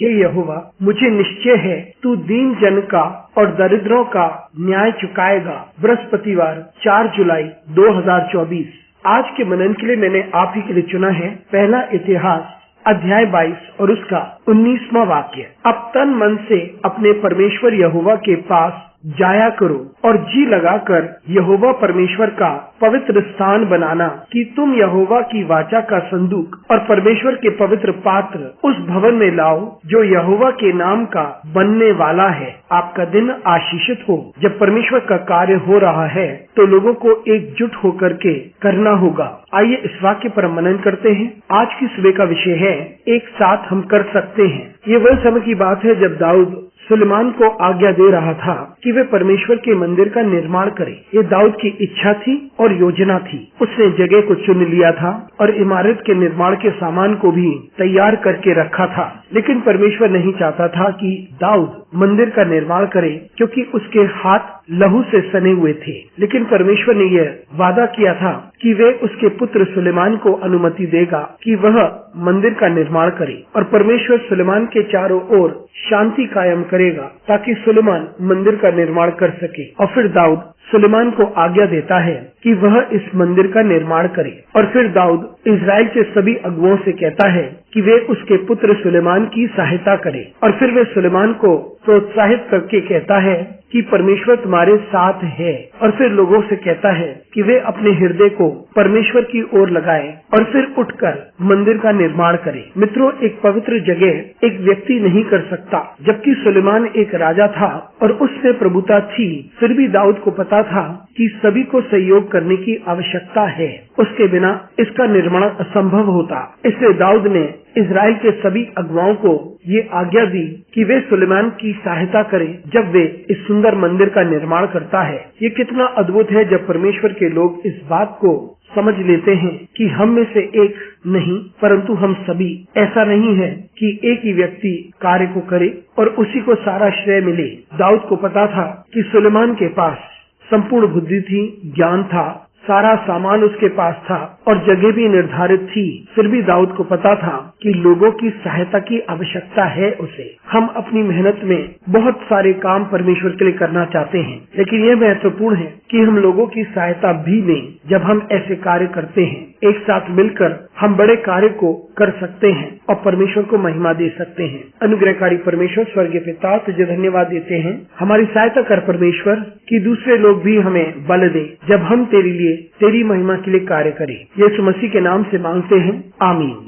हे यहोवा, मुझे निश्चय है तू दीन जन का और दरिद्रों का न्याय चुकाएगा। बृहस्पतिवार 4 जुलाई 2024। आज के मनन के लिए मैंने आप ही के लिए चुना है पहला इतिहास अध्याय 22 और उसका 19वां वाक्य। अब तन मन से अपने परमेश्वर यहोवा के पास जाया करो और जी लगाकर यहोवा परमेश्वर का पवित्र स्थान बनाना कि तुम यहोवा की वाचा का संदूक और परमेश्वर के पवित्र पात्र उस भवन में लाओ जो यहोवा के नाम का बनने वाला है। आपका दिन आशीषित हो। जब परमेश्वर का कार्य हो रहा है तो लोगों को एकजुट होकर के करना होगा। आइए इस वाक्य पर मनन करते हैं। आज की सुबह का विषय है एक साथ हम कर सकते हैं। ये वह समय की बात है जब दाऊद सुलेमान को आज्ञा दे रहा था कि वे परमेश्वर के मंदिर का निर्माण करें। ये दाऊद की इच्छा थी और योजना थी। उसने जगह को चुन लिया था और इमारत के निर्माण के सामान को भी तैयार करके रखा था। लेकिन परमेश्वर नहीं चाहता था कि दाऊद मंदिर का निर्माण करे, क्योंकि उसके हाथ लहू से सने हुए थे। लेकिन परमेश्वर ने यह वादा किया था कि वे उसके पुत्र सुलेमान को अनुमति देगा कि वह मंदिर का निर्माण करे, और परमेश्वर सुलेमान के चारों ओर शांति कायम करेगा ताकि सुलेमान मंदिर का निर्माण कर सके। और फिर दाऊद सुलेमान को आज्ञा देता है कि वह इस मंदिर का निर्माण करे। और फिर दाऊद इजराइल के सभी अगुओं से कहता है कि वे उसके पुत्र सुलेमान की सहायता करें। और फिर वे सुलेमान को प्रोत्साहित करके कहता है कि परमेश्वर तुम्हारे साथ है। और फिर लोगों से कहता है कि वे अपने हृदय को परमेश्वर की ओर लगाएं और फिर उठकर मंदिर का निर्माण करें। मित्रों, एक पवित्र जगह एक व्यक्ति नहीं कर सकता। जबकि सुलेमान एक राजा था और उसमें प्रभुता थी, फिर भी दाऊद को पता था कि सभी को सहयोग करने की आवश्यकता है। उसके बिना इसका निर्माण असंभव होता। इसलिए दाऊद ने इजराइल के सभी अगुवाओं को ये आज्ञा दी कि वे सुलेमान की सहायता करें जब वे इस सुंदर मंदिर का निर्माण करता है। ये कितना अद्भुत है जब परमेश्वर के लोग इस बात को समझ लेते हैं कि हम में से एक नहीं परंतु हम सभी। ऐसा नहीं है कि एक ही व्यक्ति कार्य को करे और उसी को सारा श्रेय मिले। दाऊद को पता था कि सुलेमान के पास संपूर्ण बुद्धि थी, ज्ञान था, सारा सामान उसके पास था और जगह भी निर्धारित थी। फिर भी दाऊद को पता था कि लोगों की सहायता की आवश्यकता है उसे। हम अपनी मेहनत में बहुत सारे काम परमेश्वर के लिए करना चाहते हैं, लेकिन यह महत्वपूर्ण है कि हम लोगों की सहायता भी लें। जब हम ऐसे कार्य करते हैं, एक साथ मिलकर हम बड़े कार्य को कर सकते हैं और परमेश्वर को महिमा दे सकते हैं। अनुग्रहकारी परमेश्वर स्वर्गीय पिता, तुझे धन्यवाद देते हैं। हमारी सहायता कर परमेश्वर कि दूसरे लोग भी हमें बल दें जब हम तेरे लिए, तेरी महिमा के लिए कार्य करें। यीशु मसीह के नाम से मांगते हैं, आमीन।